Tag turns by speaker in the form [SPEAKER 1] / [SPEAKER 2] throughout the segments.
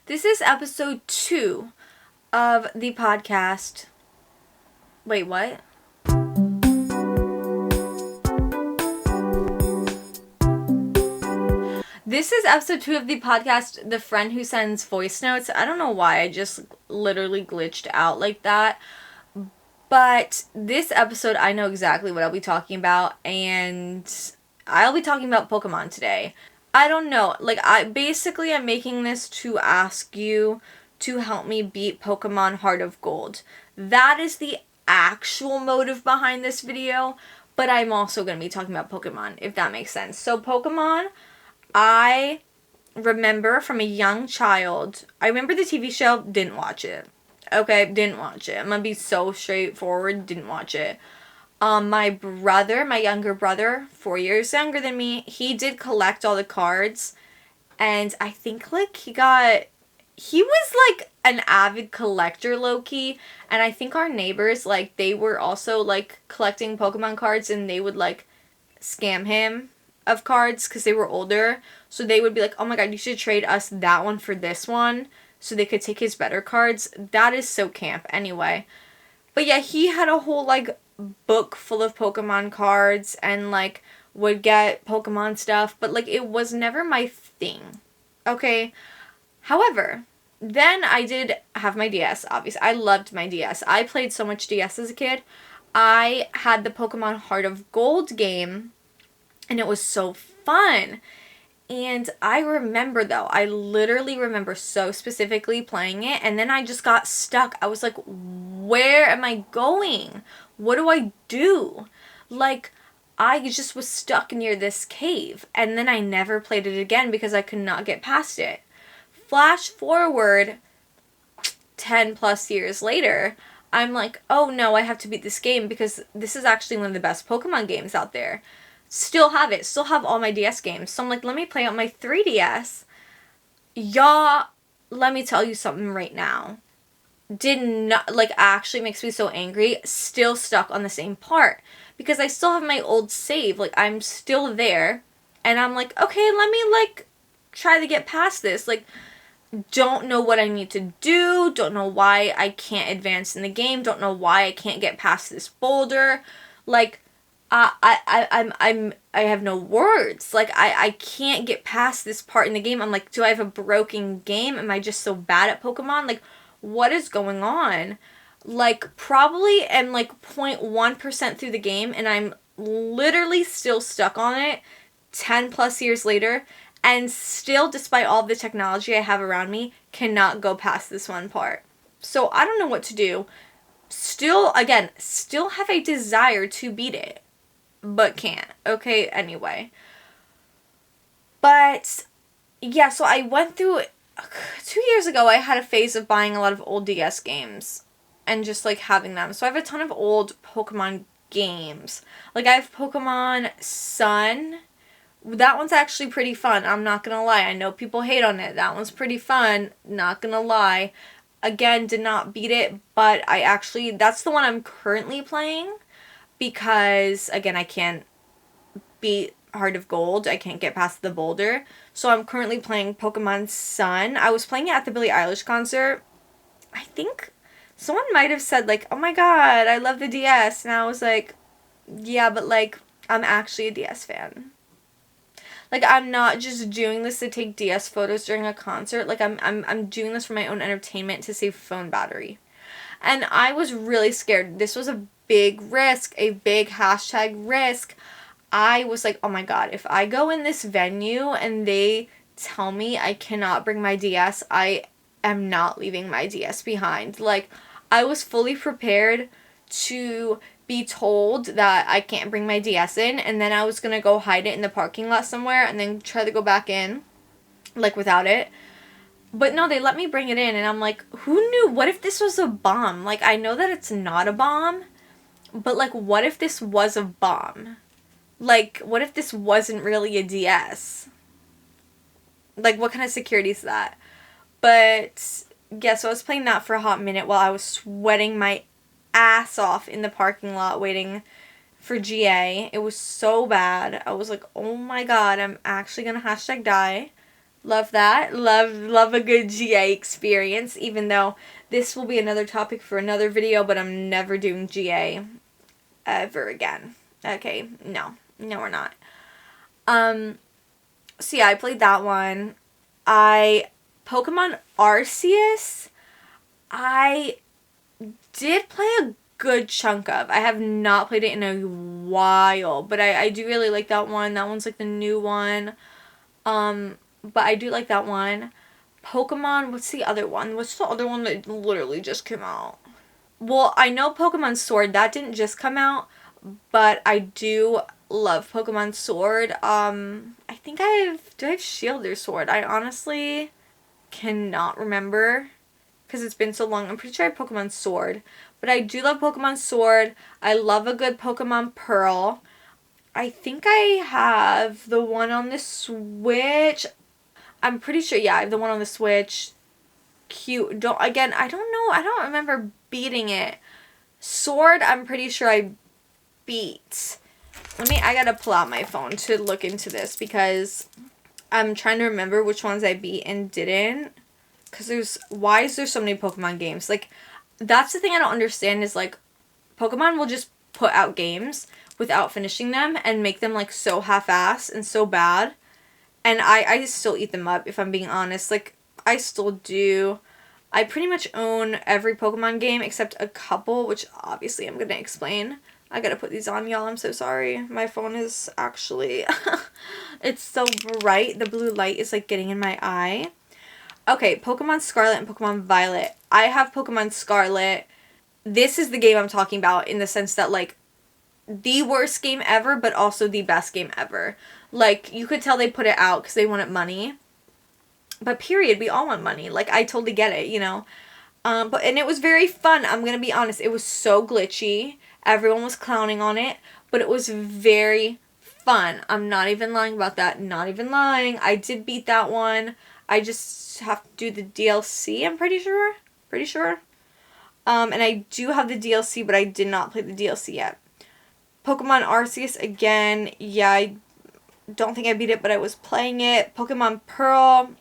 [SPEAKER 1] This is episode 2 of the podcast. Wait, what? This is episode 2 of the podcast, The Friend Who Sends Voice Notes. I don't know why, I just literally glitched out like that. But this episode, I know exactly what I'll be talking about, and I'll be talking about Pokemon today. I don't know, I'm making this to ask you to help me beat Pokemon Heart of Gold. That is the actual motive behind this video, but I'm also going to be talking about Pokemon, if that makes sense. So Pokemon, I remember from a young child, I remember the TV show, didn't watch it. Okay, didn't watch it. I'm going to be so straightforward, didn't watch it. My younger brother, 4 years younger than me, he did collect all the cards, and I think, he was, an avid collector, low-key, and I think our neighbors, they were also, collecting Pokemon cards, and they would, scam him of cards, because they were older, so they would be like, oh my god, you should trade us that one for this one, so they could take his better cards. That is so camp, anyway. But yeah, he had a whole, book full of Pokemon cards and would get Pokemon stuff, but it was never my thing. Okay. However, then I did have my DS, obviously. I loved my DS. I played so much DS as a kid. I had the Pokemon Heart of Gold game, and it was so fun. And I literally remember so specifically playing it, and then I just got stuck. I was like, where am I going? What do I do? I just was stuck near this cave, and then I never played it again because I could not get past it. Flash forward 10 plus years later, I'm like, oh no, I have to beat this game because this is actually one of the best Pokemon games out there. Still have all my DS games. So I'm like, let me play on my 3DS. Y'all, let me tell you something right now. Did not, actually makes me so angry. Still stuck on the same part. Because I still have my old save. I'm still there. And I'm like, okay, let me, try to get past this. Don't know what I need to do. Don't know why I can't advance in the game. Don't know why I can't get past this boulder. I have no words. I can't get past this part in the game. I'm like, do I have a broken game? Am I just so bad at Pokemon? What is going on? Probably am 0.1% through the game, and I'm literally still stuck on it 10 plus years later, and still, despite all the technology I have around me, cannot go past this one part. So I don't know what to do. Still have a desire to beat it, but can't. Okay, anyway. But, yeah, so I went through, 2 years ago, I had a phase of buying a lot of old DS games, and just, having them. So I have a ton of old Pokemon games. I have Pokemon Sun. That one's actually pretty fun, I'm not gonna lie. I know people hate on it. That one's pretty fun, not gonna lie. Again, did not beat it, but that's the one I'm currently playing. Because, again, I can't beat Heart of Gold. I can't get past the boulder. So I'm currently playing Pokemon Sun. I was playing it at the Billie Eilish concert. I think someone might have said, oh my god, I love the DS. And I was like, yeah, but, I'm actually a DS fan. I'm not just doing this to take DS photos during a concert. I'm doing this for my own entertainment to save phone battery. And I was really scared. This was a big risk, a big #risk. I was like, oh my god, if I go in this venue and they tell me I cannot bring my DS, I am not leaving my DS behind. I was fully prepared to be told that I can't bring my DS in, and then I was gonna go hide it in the parking lot somewhere and then try to go back in, without it. But no, they let me bring it in, and I'm like, who knew? What if this was a bomb? I know that it's not a bomb, but, what if this was a bomb? What if this wasn't really a DS? What kind of security is that? But, yeah, so I was playing that for a hot minute while I was sweating my ass off in the parking lot waiting for GA. It was so bad. I was like, oh my god, I'm actually gonna #die. Love that. Love a good GA experience, even though this will be another topic for another video, but I'm never doing GA ever again. Okay, no, we're not. So yeah, I played that one. Pokemon Arceus, I did play a good chunk of. I have not played it in a while, but I do really like that one. That one's like the new one. But I do like that one. Pokemon, what's the other one? What's the other one that literally just came out? Well, I know Pokemon Sword, that didn't just come out, but I do love Pokemon Sword. I think do I have Shield or Sword? I honestly cannot remember because it's been so long. I'm pretty sure I have Pokemon Sword, but I do love Pokemon Sword. I love a good Pokemon Pearl. I think I have the one on the Switch. I'm pretty sure, yeah, I have the one on the Switch. Cute. I don't know. I don't remember beating it. Sword, I'm pretty sure I beat. I gotta pull out my phone to look into this because I'm trying to remember which ones I beat and didn't. Because why is there so many Pokemon games? Like, that's the thing I don't understand is, like, Pokemon will just put out games without finishing them and make them, like, so half-assed and so bad. And I still eat them up, if I'm being honest. Like, I still do. I pretty much own every Pokemon game except a couple, which obviously I'm going to explain. I gotta put these on, y'all. I'm so sorry. My phone is actually... it's so bright. The blue light is, like, getting in my eye. Okay, Pokemon Scarlet and Pokemon Violet. I have Pokemon Scarlet. This is the game I'm talking about in the sense that, like, the worst game ever, but also the best game ever. Like, you could tell they put it out because they wanted money. But period, we all want money. Like, I totally get it, you know. And it was very fun. I'm gonna be honest. It was so glitchy. Everyone was clowning on it. But it was very fun. I'm not even lying about that. Not even lying. I did beat that one. I just have to do the DLC, I'm pretty sure. Pretty sure. And I do have the DLC, but I did not play the DLC yet. Pokemon Arceus, again, yeah, I don't think I beat it, but I was playing it. Pokemon Pearl,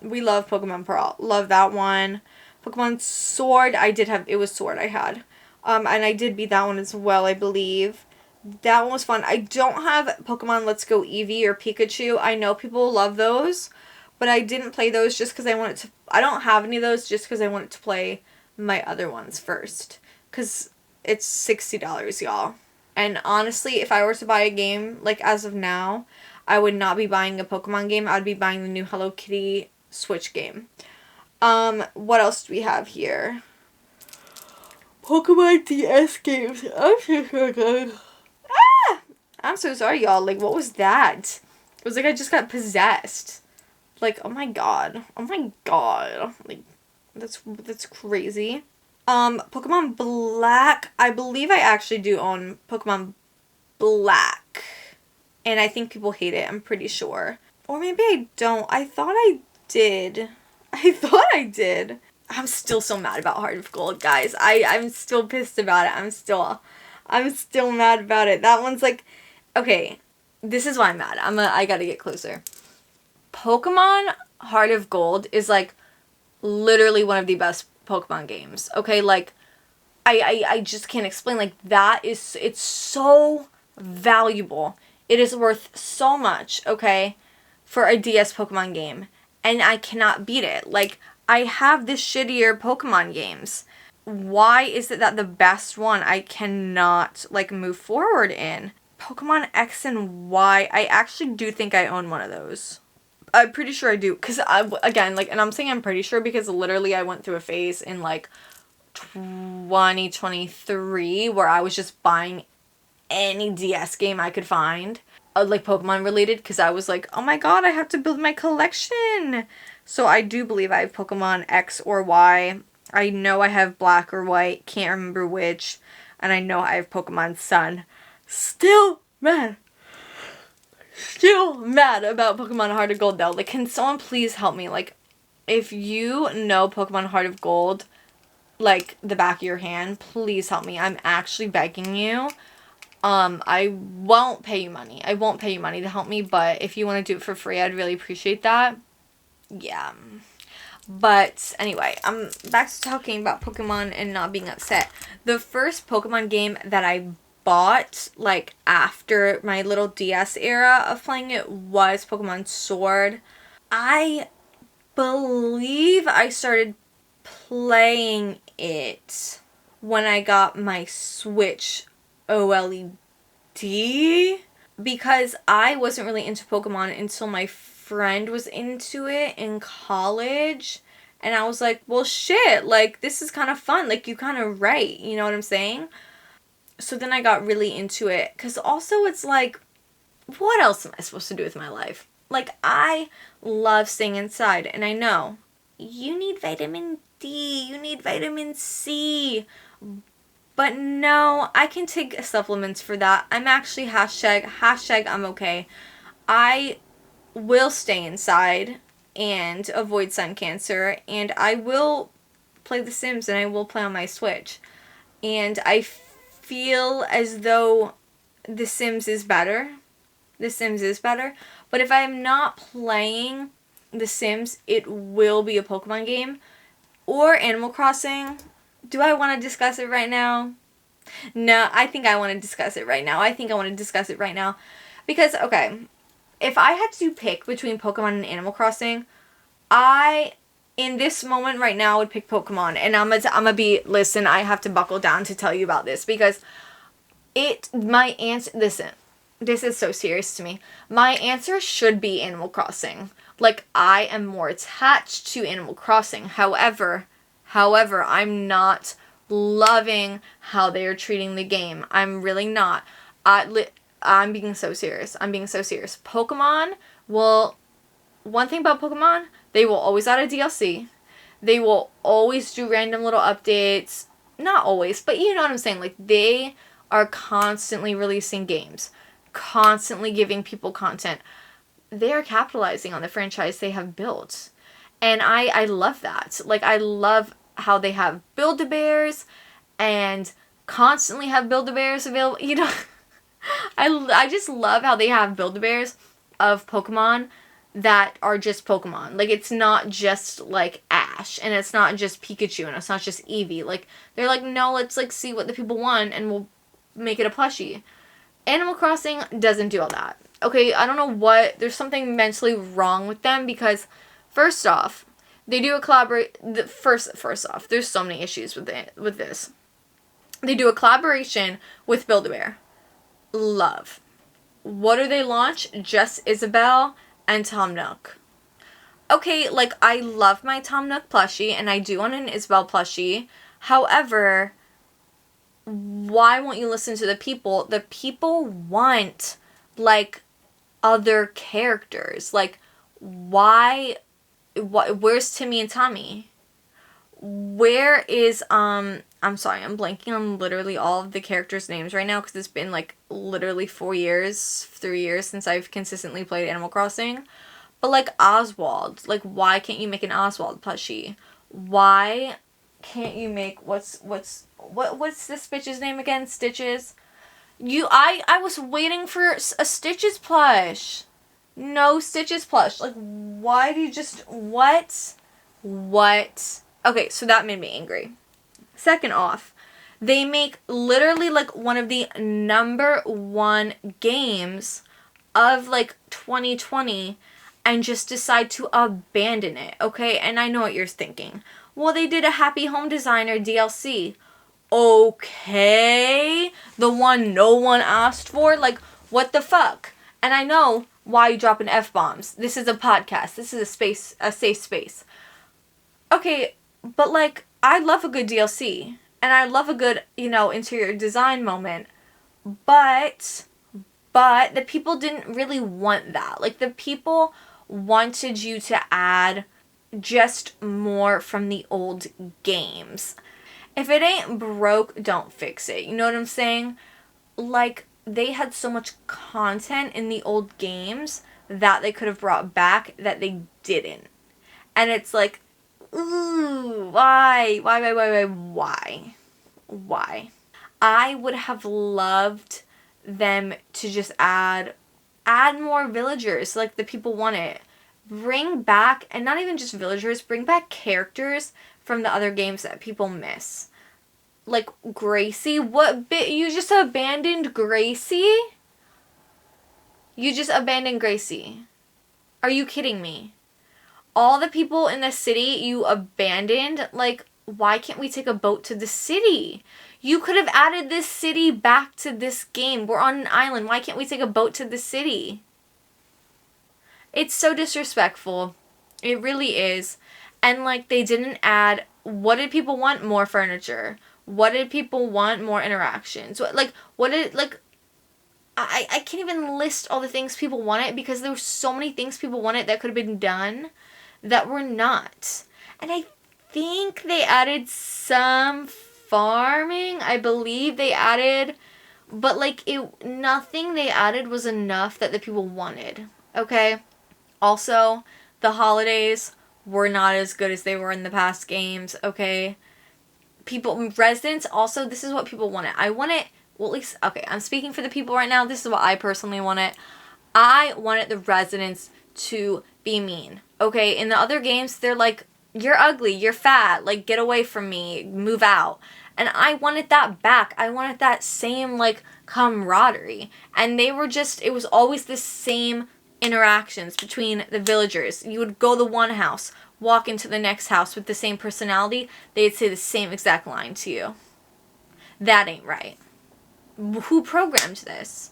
[SPEAKER 1] we love Pokemon Pearl. Love that one. Pokemon Sword, it was Sword I had. And I did beat that one as well, I believe. That one was fun. I don't have Pokemon Let's Go Eevee or Pikachu. I know people love those, but I didn't play those just because I don't have any of those just because I wanted to play my other ones first. Because it's $60, y'all. And honestly, if I were to buy a game, like as of now, I would not be buying a Pokemon game. I'd be buying the new Hello Kitty Switch game. What else do we have here? Pokemon DS games. I'm so sorry. I'm so sorry, y'all. Like, what was that? It was like I just got possessed. Like, oh my god. Oh my god. Like, that's crazy. Pokemon Black. I believe I actually do own Pokemon Black. And I think people hate it, I'm pretty sure. Or maybe I don't. I thought I did. I'm still so mad about Heart of Gold, guys. I'm still pissed about it. I'm still mad about it. That one's like, okay, this is why I'm mad. I gotta get closer. Pokemon Heart of Gold is like literally one of the best Pokemon games. Okay, like I just can't explain. Like it's so valuable. It is worth so much, okay, for a DS Pokemon game. And I cannot beat it. Like, I have the shittier Pokemon games. Why is it that the best one I cannot, like, move forward in? Pokemon X and Y, I actually do think I own one of those. I'm pretty sure I do. Because, again, like, and I'm saying I'm pretty sure because literally I went through a phase in, like, 2023 where I was just buying any DS game I could find. Like Pokemon related, because I was like, oh my god, I have to build my collection. So I do believe I have Pokemon X or Y. I know I have Black or White, can't remember which. And I know I have Pokemon Sun. Still mad about Pokemon Heart of Gold though. Like, can someone please help me? Like, if you know Pokemon Heart of Gold, like the back of your hand, please help me. I'm actually begging you. I won't pay you money. I won't pay you money to help me, but if you want to do it for free, I'd really appreciate that. Yeah. But anyway, I'm back to talking about Pokemon and not being upset. The first Pokemon game that I bought, like, after my little DS era of playing it was Pokemon Sword. I believe I started playing it when I got my Switch OLED, because I wasn't really into Pokemon until my friend was into it in college. And I was like, well, shit, like, this is kind of fun. Like, you kind of right. You know what I'm saying? So then I got really into it. Because also it's like, what else am I supposed to do with my life? Like, I love staying inside. And I know you need vitamin D. You need vitamin C. But no, I can take supplements for that. I'm actually hashtag I'm okay. I will stay inside and avoid sun cancer, and I will play The Sims, and I will play on my Switch. And I feel as though The Sims is better. The Sims is better. But if I'm not playing The Sims, it will be a Pokemon game or Animal Crossing. Do I want to discuss it right now? No, I think I want to discuss it right now. Because, okay, if I had to pick between Pokemon and Animal Crossing, in this moment right now, would pick Pokemon. And I'm gonna be, listen, I have to buckle down to tell you about this. Because my answer, listen, this is so serious to me. My answer should be Animal Crossing. Like, I am more attached to Animal Crossing. However, I'm not loving how they are treating the game. I'm really not. I'm being so serious. Pokemon one thing about Pokemon, they will always add a DLC. They will always do random little updates. Not always, but you know what I'm saying. Like, they are constantly releasing games. Constantly giving people content. They are capitalizing on the franchise they have built. And I love that. Like, I love how they have Build-A-Bears and constantly have Build-A-Bears available. You know, I just love how they have Build-A-Bears of Pokemon that are just Pokemon. Like, it's not just, like, Ash, and it's not just Pikachu, and it's not just Eevee. Like, they're like, no, let's, like, see what the people want, and we'll make it a plushie. Animal Crossing doesn't do all that. Okay, I don't know what, there's something mentally wrong with them, because, first off, they do a first off, there's so many issues with this. They do a collaboration with Build-A-Bear. Love. What do they launch? Just Isabelle and Tom Nook. Okay, like, I love my Tom Nook plushie, and I do want an Isabelle plushie. However, why won't you listen to the people? The people want, like, other characters. Like, where's Timmy and Tommy? Where is, I'm sorry, I'm blanking on literally all of the characters' names right now, because it's been, like, literally 3 years since I've consistently played Animal Crossing. But, like, Oswald, like, why can't you make an Oswald plushie? Why can't you make, what's this bitch's name again? Stitches? I was waiting for a Stitches plush. No Stitches plush. Like, why do you just, what? Okay, so that made me angry. Second off, they make literally, like, one of the number one games of, like, 2020 and just decide to abandon it, okay? And I know what you're thinking. Well, they did a Happy Home Designer DLC. Okay, the one no one asked for? Like, what the fuck? And I know why you dropping F-bombs. This is a podcast. This is a safe space. Okay, but, like, I love a good DLC. And I love a good, interior design moment. But the people didn't really want that. Like, the people wanted you to add just more from the old games. If it ain't broke, don't fix it. You know what I'm saying? Like, they had so much content in the old games that they could have brought back that they didn't. And it's like, ooh, why? I would have loved them to just add more villagers like the people want it. bring back, and not even just villagers, bring back characters from the other games that people miss. Like Gracie, what bit? You just abandoned Gracie? You just abandoned Gracie. Are you kidding me? All the people in the city you abandoned, like, why can't we take a boat to the city? You could have added this city back to this game. We're on an island. Why can't we take a boat to the city? It's so disrespectful. It really is. And, like, they didn't add, what did people want? More furniture. What did people want? More interactions. I can't even list all the things people wanted because there were so many things people wanted that could have been done that were not. And I think they added some farming. I believe they added, but like nothing they added was enough that the people wanted. Okay? Also, the holidays were not as good as they were in the past games, okay? Residents, also, this is what people wanted. Well, at least, okay, I'm speaking for the people right now. This is what I personally wanted. I wanted the residents to be mean, okay? In the other games, they're like, you're ugly, you're fat, like, get away from me, move out. And I wanted that back. I wanted that same, like, camaraderie. And they were just, it was always the same interactions between the villagers. You would go to one house, walk into the next house with the same personality, they'd say the same exact line to you. That ain't right. Who programmed this?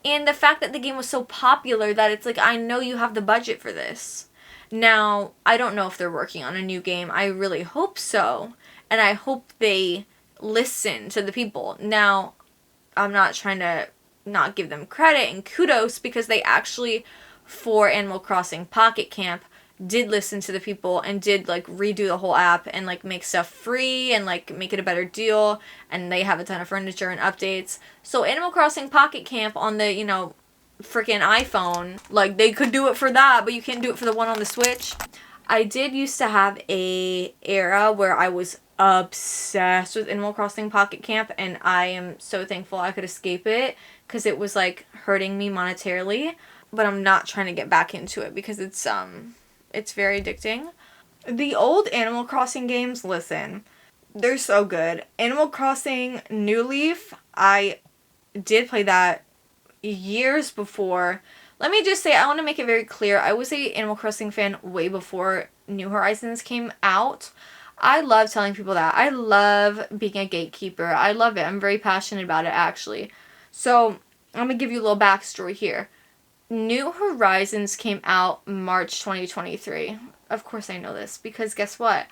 [SPEAKER 1] And the fact that the game was so popular that it's like, I know you have the budget for this. Now, I don't know if they're working on a new game. I really hope so. And I hope they listen to the people. Now, I'm not trying to not give them credit and kudos because they actually, for Animal Crossing Pocket Camp, did listen to the people and did like redo the whole app and like make stuff free and like make it a better deal, and they have a ton of furniture and updates. So Animal Crossing Pocket Camp on the, freaking iPhone, like they could do it for that, but you can't do it for the one on the Switch. I did used to have a era where I was obsessed with Animal Crossing Pocket Camp, and I am so thankful I could escape it because it was like hurting me monetarily, but I'm not trying to get back into it because it's very addicting. The old Animal Crossing games, listen, they're so good. Animal Crossing New Leaf, I did play that years before. Let me just say, I want to make it very clear, I was a Animal Crossing fan way before New Horizons came out. I love telling people that. I love being a gatekeeper. I love it. I'm very passionate about it, actually. So, I'm going to give you a little backstory here. New Horizons came out March 2023. Of course I know this, because guess what?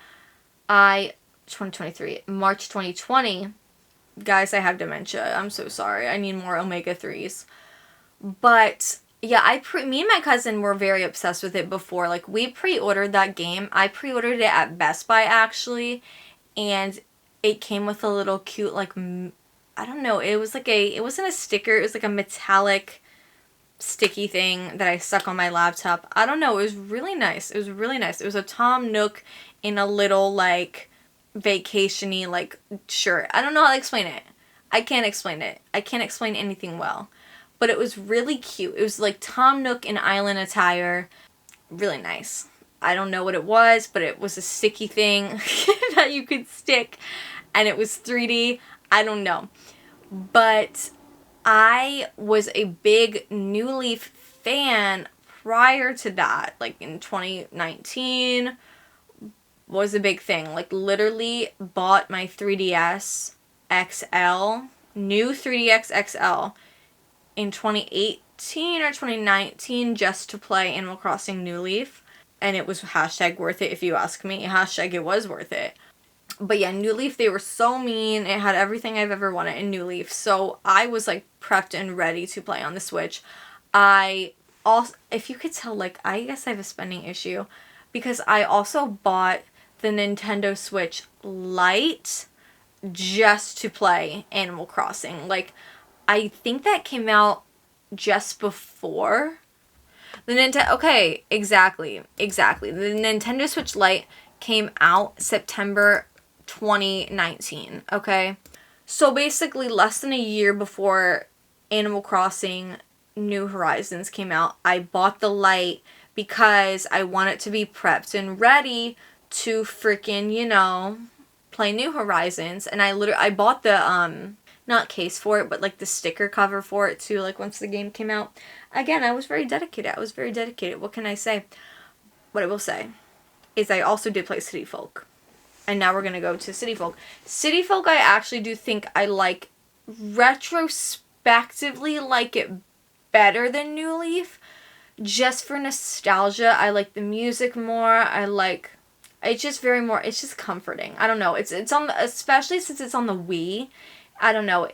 [SPEAKER 1] March 2020. Guys, I have dementia. I'm so sorry. I need more omega-3s. But, yeah, me and my cousin were very obsessed with it before. Like, we pre-ordered that game. I pre-ordered it at Best Buy, actually. And it came with a little cute, like, I don't know. It wasn't a sticker. It was like a metallic sticky thing that I stuck on my laptop. I don't know. It was really nice. It was really nice. It was a Tom Nook in a little, like, vacation-y, like, shirt. I don't know how to explain it. I can't explain it. I can't explain anything well. But it was really cute. It was like Tom Nook in island attire. Really nice. I don't know what it was, but it was a sticky thing that you could stick. And it was 3D. I don't know. But I was a big New Leaf fan prior to that. Like in 2019 was a big thing. Like literally bought my 3DS XL, new 3DS XL in 2018 or 2019 just to play Animal Crossing New Leaf. And it was hashtag worth it if you ask me. Hashtag it was worth it. But yeah, New Leaf, they were so mean. It had everything I've ever wanted in New Leaf. So I was like prepped and ready to play on the Switch. I also, if you could tell, like, I guess I have a spending issue because I also bought the Nintendo Switch Lite just to play Animal Crossing. Like, I think that came out just before the Nintendo. Okay, exactly. The Nintendo Switch Lite came out September 2019, okay? So basically less than a year before Animal Crossing New Horizons came out, I bought the Lite because I want it to be prepped and ready to freaking, play New Horizons. And I bought the, not case for it, but like the sticker cover for it too, like once the game came out. Again, I was very dedicated. What can I say? What I will say is I also did play City Folk. And now we're going to go to City Folk. City Folk, I actually do think I like, retrospectively, like it better than New Leaf. Just for nostalgia, I like the music more. It's just it's just comforting. I don't know. It's on especially since it's on the Wii. I don't know.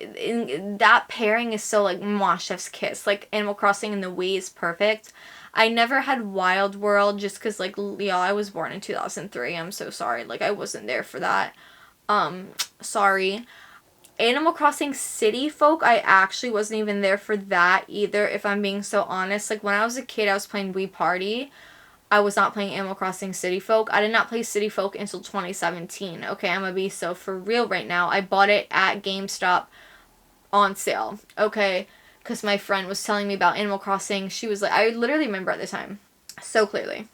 [SPEAKER 1] That pairing is so like mwah, chef's kiss. Like Animal Crossing and the Wii is perfect. I never had Wild World just because like, I was born in 2003. I'm so sorry. Like I wasn't there for that. Sorry. Animal Crossing City Folk, I actually wasn't even there for that either, if I'm being so honest. Like when I was a kid, I was playing Wii Party. I was not playing Animal Crossing City Folk. I did not play City Folk until 2017. Okay, I'm gonna be so for real right now. I bought it at GameStop on sale. Okay, because my friend was telling me about Animal Crossing. She was like, I literally remember at the time so clearly.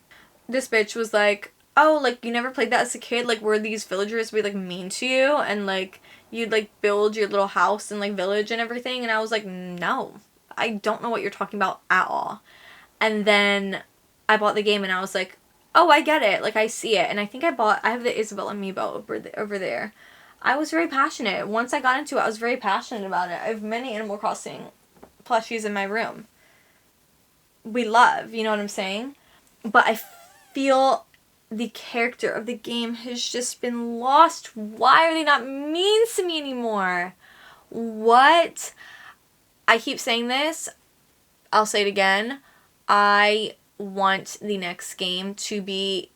[SPEAKER 1] This bitch was like, oh, like you never played that as a kid? Like were these villagers be like mean to you? And like you'd like build your little house and like village and everything? And I was like, no, I don't know what you're talking about at all. And then I bought the game and I was like, oh, I get it. Like, I see it. And I think I have the Isabel amiibo over there. I was very passionate. Once I got into it, I was very passionate about it. I have many Animal Crossing plushies in my room. We love, you know what I'm saying? But I feel the character of the game has just been lost. Why are they not mean to me anymore? What? I keep saying this. I'll say it again. I want the next game to be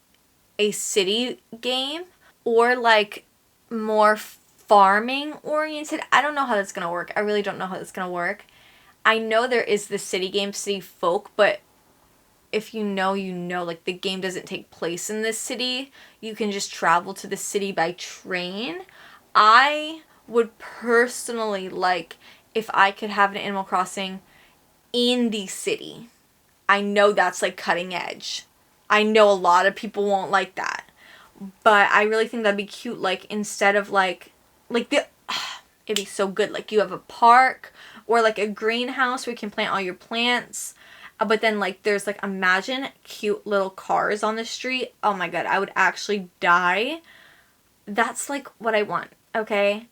[SPEAKER 1] a city game or like more farming oriented. I don't know how that's gonna work. I really don't know how that's gonna work. I know there is the city game, City Folk, but if you know, like the game doesn't take place in this city. You can just travel to the city by train. I would personally like if I could have an Animal Crossing in the city. I know that's like cutting edge. I know a lot of people won't like that. But I really think that'd be cute. Like instead of like it'd be so good. Like you have a park or like a greenhouse where you can plant all your plants. But then like there's like, imagine cute little cars on the street. Oh my god, I would actually die. That's like what I want, okay?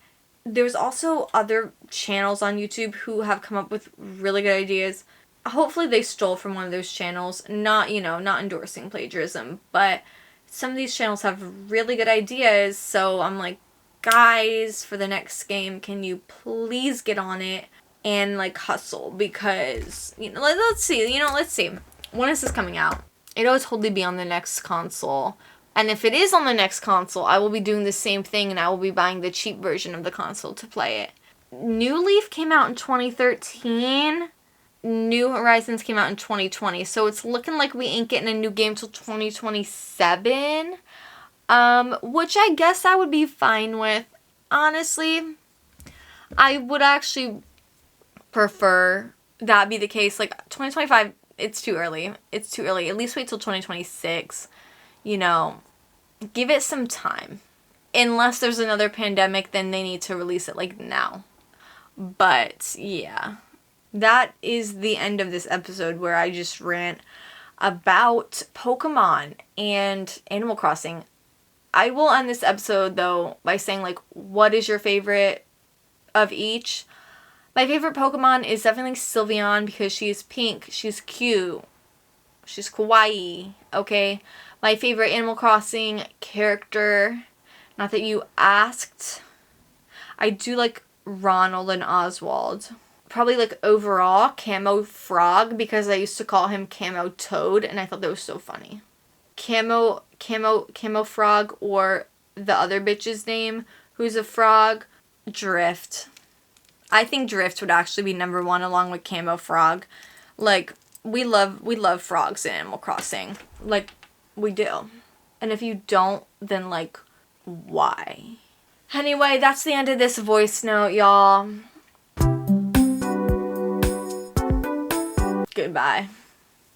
[SPEAKER 1] There's also other channels on YouTube who have come up with really good ideas. Hopefully they stole from one of those channels. Not endorsing plagiarism, but some of these channels have really good ideas. So I'm like, guys, for the next game, can you please get on it and like hustle? Because, let's see. When is this coming out? It'll totally be on the next console. And if it is on the next console, I will be doing the same thing and I will be buying the cheap version of the console to play it. New Leaf came out in 2013. New Horizons came out in 2020, so it's looking like we ain't getting a new game till 2027, which I guess I would be fine with. Honestly, I would actually prefer that be the case. Like 2025, it's too early. At least wait till 2026. Give it some time. Unless there's another pandemic, then they need to release it like now. But yeah. That is the end of this episode where I just rant about Pokemon and Animal Crossing. I will end this episode, though, by saying, like, what is your favorite of each? My favorite Pokemon is definitely Sylveon because she's pink, she's cute, she's kawaii, okay? My favorite Animal Crossing character, not that you asked, I do like Ronald and Oswald. Probably like overall Camo Frog because I used to call him Camo Toad and I thought that was so funny. Camo Frog, or the other bitch's name who's a frog, Drift. I think Drift would actually be number one along with Camo Frog. Like we love frogs in Animal Crossing. Like we do. And if you don't, then like why? Anyway, that's the end of this voice note, y'all. Goodbye.